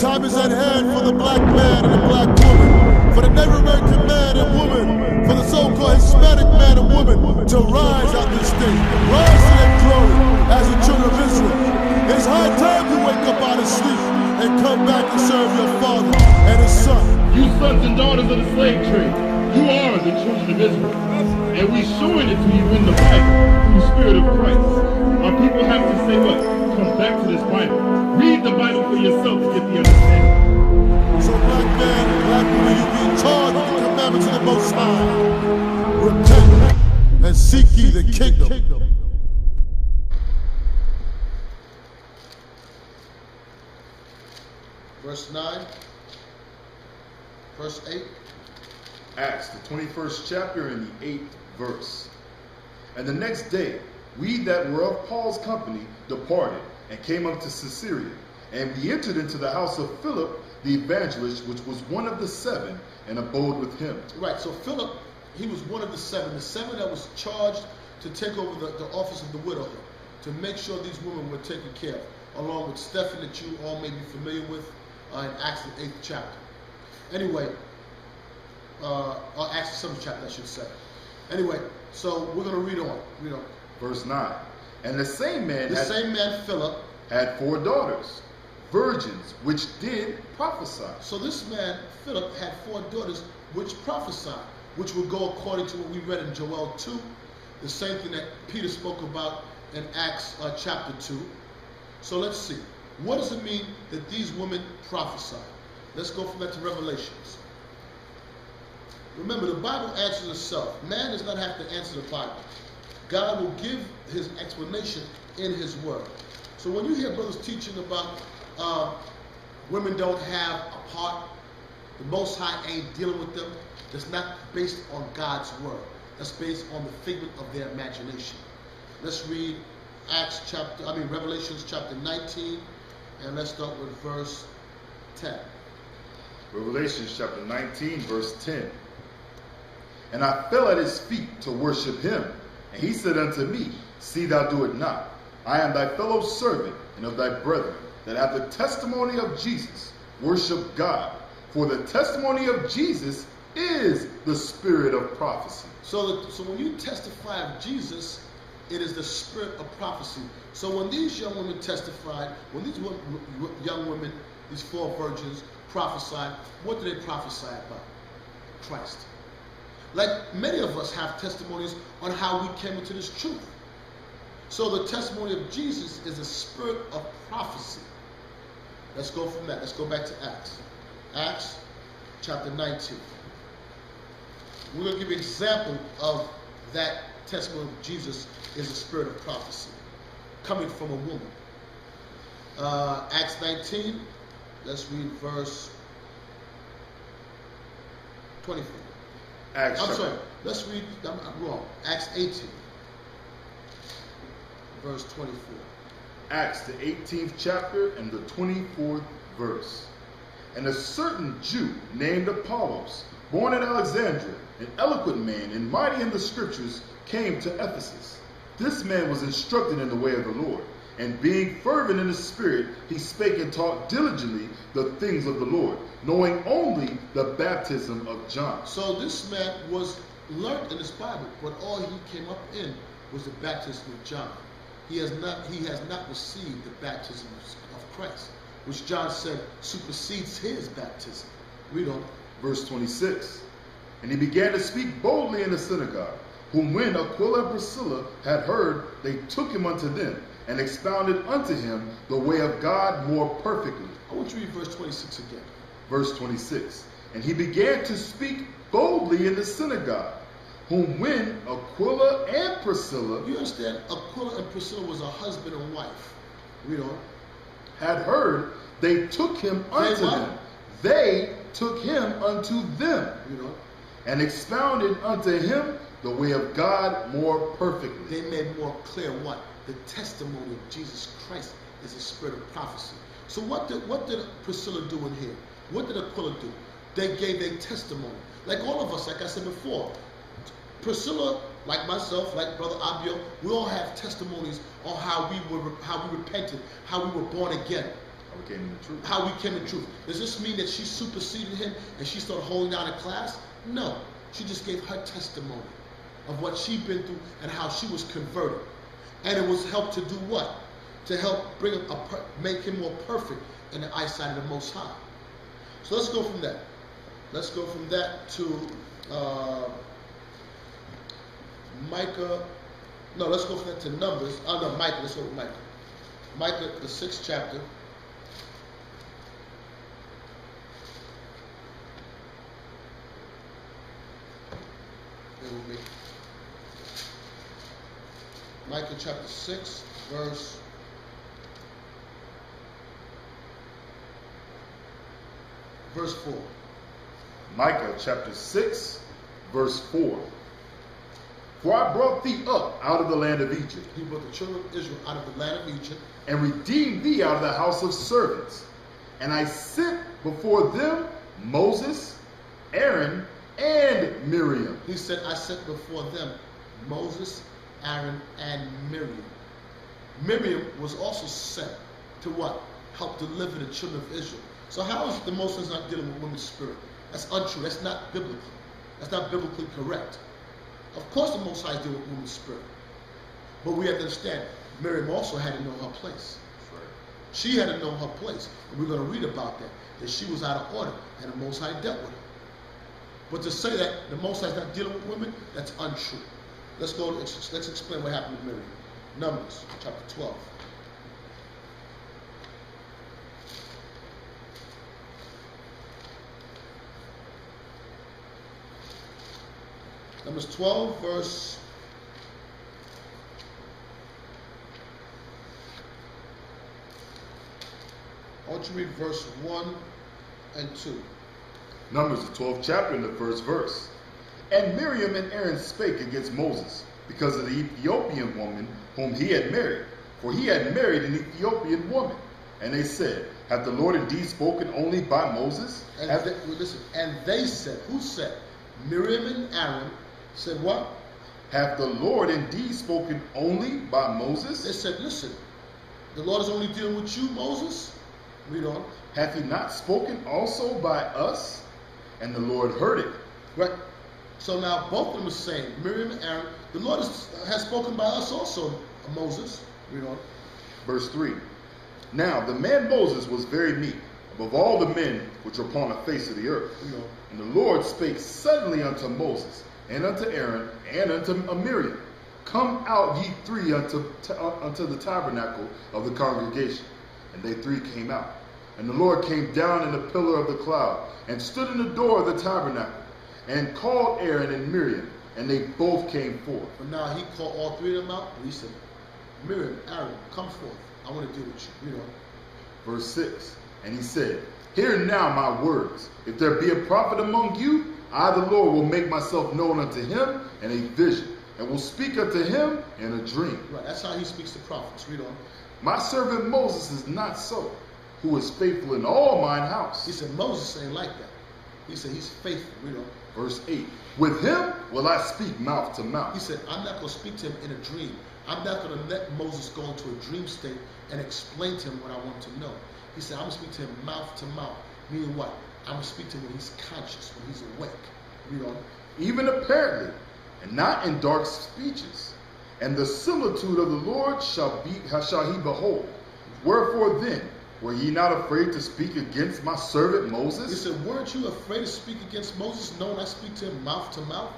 time is at hand for the black man and the black woman, for the Native American man and woman, for the so-called Hispanic man and woman to rise out this state, rise to their glory as the children of Israel. It's high time you wake up out of sleep and come back and serve your father and his son. You sons and daughters of the slave trade, you are the children of Israel. And we're showing it to you in the Bible, through the Spirit of Christ. Our people have to say what? Come back to this Bible. Read the Bible for yourself to get the understanding. So black man, black woman, you being charged with the commandments of the Most High. Repent and seek ye the kingdom. Verse 9, verse 8. Acts, the 21st chapter and the 8th verse. And the next day, we that were of Paul's company departed and came up to Caesarea. And we entered into the house of Philip the evangelist, which was one of the 7, and abode with him. Right, so Philip, he was one of the 7 that was charged to take over the office of the widowhood, to make sure these women were taken care of, along with Stephen that you all may be familiar with in Acts the 8th chapter. Anyway, Acts the 7th chapter, I should say. Anyway, so we're going to read on. Verse 9. And the same man, Philip, had 4 daughters, virgins, which did prophesy. So this man, Philip, had 4 daughters which prophesied, which would go according to what we read in Joel 2, the same thing that Peter spoke about in Acts chapter 2. So let's see. What does it mean that these women prophesied? Let's go from that to Revelations. Remember, the Bible answers itself. Man does not have to answer the Bible. God will give his explanation in his word. So when you hear brothers teaching about women don't have a part, the Most High ain't dealing with them, that's not based on God's word. That's based on the figment of their imagination. Let's read Revelations chapter 19, and let's start with verse 10. Revelations chapter 19, verse 10. And I fell at his feet to worship him. And he said unto me, See thou do it not. I am thy fellow servant and of thy brethren, that have the testimony of Jesus. Worship God. For the testimony of Jesus is the spirit of prophecy. So when you testify of Jesus, it is the spirit of prophecy. So when these young women testified, when these young women, these 4 virgins, prophesied, what did they prophesy about? Christ. Like many of us have testimonies on how we came into this truth. So the testimony of Jesus is a spirit of prophecy. Let's go from that. Let's go back to Acts. Acts chapter 19. We're going to give you an example of that testimony of Jesus is a spirit of prophecy coming from a woman. Acts 19, let's read verse 24. Let's read, I'm wrong. Acts 18, verse 24. Acts the 18th chapter and the 24th verse. And a certain Jew named Apollos, born at Alexandria, an eloquent man and mighty in the scriptures, came to Ephesus. This man was instructed in the way of the Lord, and being fervent in the spirit, he spake and taught diligently the things of the Lord, knowing only the baptism of John. So this man was learned in this Bible, but all he came up in was the baptism of John. He has not received the baptism of Christ, which John said supersedes his baptism. Read on. Verse 26. And he began to speak boldly in the synagogue, whom when Aquila and Priscilla had heard, they took him unto them, and expounded unto him the way of God more perfectly. I want you to read verse 26 again. Verse 26. And he began to speak boldly in the synagogue, whom when Aquila and Priscilla... You understand, Aquila and Priscilla was a husband and wife. Read on. Had heard, they took him unto them. They took him unto them. Read on. And expounded unto him the way of God more perfectly. They made more clear what? The testimony of Jesus Christ is a spirit of prophecy. So what did Priscilla do in here? What did Aquila do? They gave a testimony. Like all of us, like I said before, Priscilla, like myself, like Brother Abio, we all have testimonies on how we repented, how we were born again. we came in the truth. How we came in truth. Does this mean that she superseded him and she started holding down a class? No. She just gave her testimony of what she'd been through and how she was converted. And it was helped to do what? To help bring him make him more perfect in the eyesight of the Most High. So let's go from that. Let's go from that to Micah. No, let's go from that to Numbers. Oh no, Micah. Let's go with Micah. Micah, the 6th chapter. Micah chapter 6, verse 4. Micah chapter 6, verse 4. For I brought thee up out of the land of Egypt. He brought the children of Israel out of the land of Egypt. And redeemed thee out of the house of servants. And I sent before them Moses, Aaron, and Miriam. He said, I sent before them Moses, Aaron, and Miriam. Miriam was also sent to what? Help deliver the children of Israel. So how is the Most High not dealing with women's spirit? That's untrue. That's not biblical. That's not biblically correct. Of course the Most High is dealing with women's spirit. But we have to understand, Miriam also had to know her place. Right. She had to know her place. And we're going to read about that she was out of order, and the Most High dealt with her. But to say that the Most High is not dealing with women, that's untrue. Let's go, let's explain what happened with Miriam. Numbers, chapter 12. Numbers 12, verse 1 and 2. Numbers, the 12th chapter, and the 1st verse. And Miriam and Aaron spake against Moses because of the Ethiopian woman whom he had married. For he had married an Ethiopian woman. And they said, hath the Lord indeed spoken only by Moses? And they said, who said? Miriam and Aaron said what? Hath the Lord indeed spoken only by Moses? They said, listen, the Lord is only dealing with you, Moses. Read on. Hath he not spoken also by us? And the Lord heard it. Right. So now both of them are saying, Miriam and Aaron, the Lord has spoken by us also, Moses. Read on. Verse 3. Now the man Moses was very meek, above all the men which are upon the face of the earth. And the Lord spake suddenly unto Moses, and unto Aaron, and unto Miriam, come out ye three unto the tabernacle of the congregation. And they three came out. And the Lord came down in a pillar of the cloud, and stood in the door of the tabernacle, and called Aaron and Miriam, and they both came forth. But now he called all three of them out, and he said, Miriam, Aaron, come forth. I want to deal with you. Read on. Verse 6. And he said, hear now my words. If there be a prophet among you, I the Lord will make myself known unto him in a vision, and will speak unto him in a dream. Right, that's how he speaks to prophets. Read on. My servant Moses is not so, who is faithful in all mine house. He said Moses ain't like that. He said he's faithful. Read on. Verse 8. With him will I speak mouth to mouth. He said, I'm not going to speak to him in a dream. I'm not going to let Moses go into a dream state and explain to him what I want to know. He said, I'm going to speak to him mouth to mouth. Meaning what? I'm going to speak to him when he's conscious, when he's awake. Read on. Even apparently, and not in dark speeches. And the similitude of the Lord shall he behold. Wherefore then, were ye not afraid to speak against my servant Moses? He said, weren't you afraid to speak against Moses, knowing I speak to him mouth to mouth?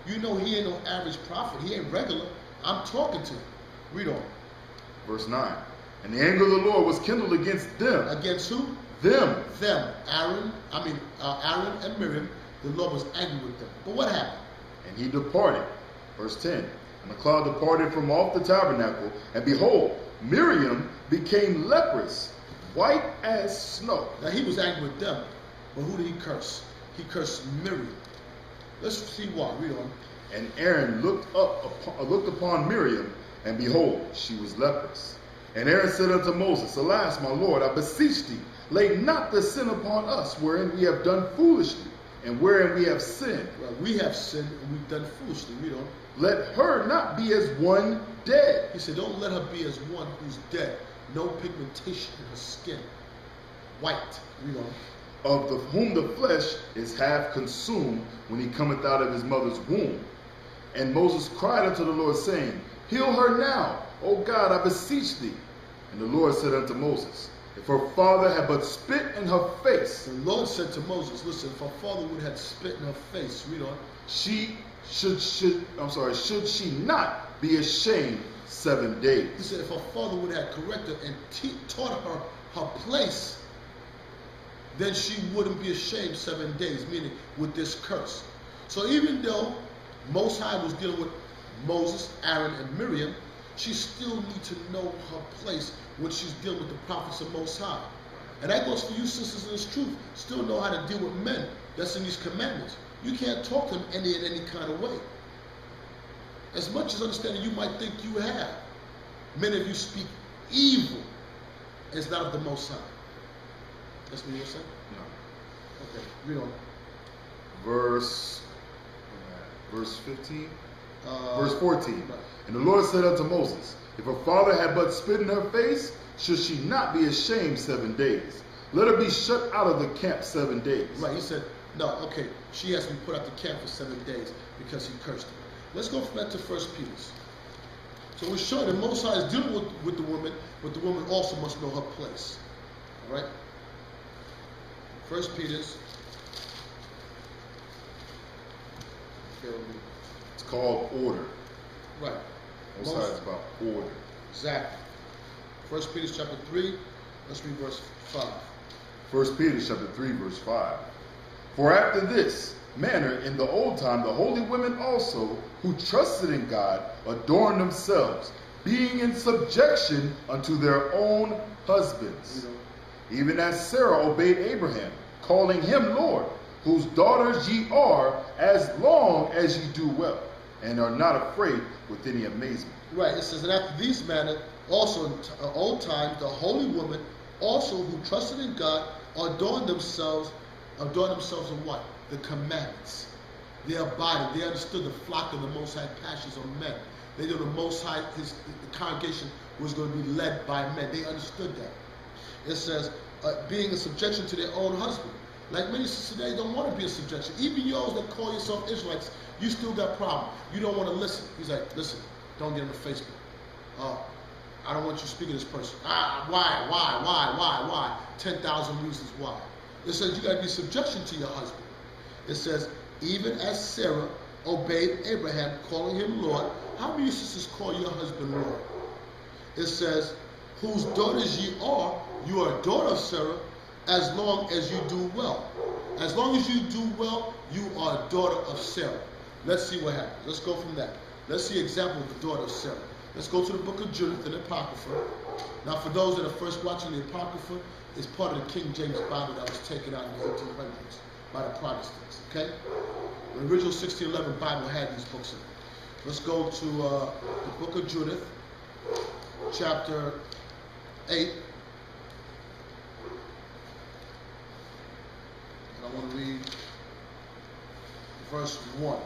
You know he ain't no average prophet. He ain't regular. I'm talking to him. Read on. Verse 9. And the anger of the Lord was kindled against them. Against who? Them. Them. Aaron and Miriam. The Lord was angry with them. But what happened? And he departed. Verse 10. And the cloud departed from off the tabernacle, and behold, Miriam became leprous, white as snow. Now he was angry with them, but who did he curse? He cursed Miriam. Let's see why. Read on. And Aaron looked upon Miriam, and behold, she was leprous. And Aaron said unto Moses, Alas, my Lord, I beseech thee, lay not the sin upon us, wherein we have done foolishly, and wherein we have sinned. Well, we have sinned, and we've done foolishly. Read on. Let her not be as one dead. He said, don't let her be as one who's dead. No pigmentation in her skin. white. Read on. Of whom the flesh is half consumed when he cometh out of his mother's womb. And Moses cried unto the Lord, saying, Heal her now, O God, I beseech thee. And the Lord said unto Moses, If her father had but spit in her face. The Lord said to Moses, listen, if her father would have spit in her face, read on. Should she not be ashamed 7 days? He said, if her father would have corrected and taught her her place, then she wouldn't be ashamed 7 days, meaning with this curse. So even though Most High was dealing with Moses, Aaron, and Miriam, she still needs to know her place when she's dealing with the prophets of Most High. And that goes for you sisters in this truth. Still know how to deal with men that's in these commandments. You can't talk to them in any kind of way. As much as understanding you might think you have, many of you speak evil as not of the Most High. That's what you're saying? No. Okay, read on. Verse 15? Verse 14. Right. And the Lord said unto Moses, If her father had but spit in her face, should she not be ashamed 7 days? Let her be shut out of the camp 7 days. Right, he said, no, okay, she has to be put out the camp for 7 days because he cursed her. Let's go from that to 1 Peter. So we're showing that Most High is dealing with the woman, but the woman also must know her place. All right? 1 Peter. It's called order. Right. Most High is about order. Exactly. 1 Peter chapter 3, let's read verse 5. 1 Peter chapter 3, verse 5. For after this manner in the old time the holy women also, who trusted in God, adorned themselves, being in subjection unto their own husbands. Even as Sarah obeyed Abraham, calling him Lord, whose daughters ye are, as long as ye do well, and are not afraid with any amazement. Right, it says, and after these manner, also in old times, the holy women also who trusted in God adorned themselves of what? The commandments. They abided. They understood the flock of the Most High passions on men. They knew the Most High, the congregation was going to be led by men. They understood that. It says, being in subjection to their own husband. Like many sisters today don't want to be in subjection. Even yours that call yourself Israelites, you still got problem. You don't want to listen. He's like, listen, don't get on the Facebook. I don't want you speaking to this person. Why? 10,000 reasons why. It says you got to be subjection to your husband. It says, even as Sarah obeyed Abraham, calling him Lord. How many sisters call your husband Lord? It says, whose daughters ye are, you are a daughter of Sarah, as long as you do well. As long as you do well, you are a daughter of Sarah. Let's see what happens. Let's go from that. Let's see an example of the daughter of Sarah. Let's go to the book of Judith and the Apocrypha. Now, for those that are first watching, the Apocrypha is part of the King James Bible that was taken out in the 1800s by the Protestants. Okay? The original 1611 Bible had these books in it. Let's go to the book of Judith, chapter 8. And I want to read verse 1.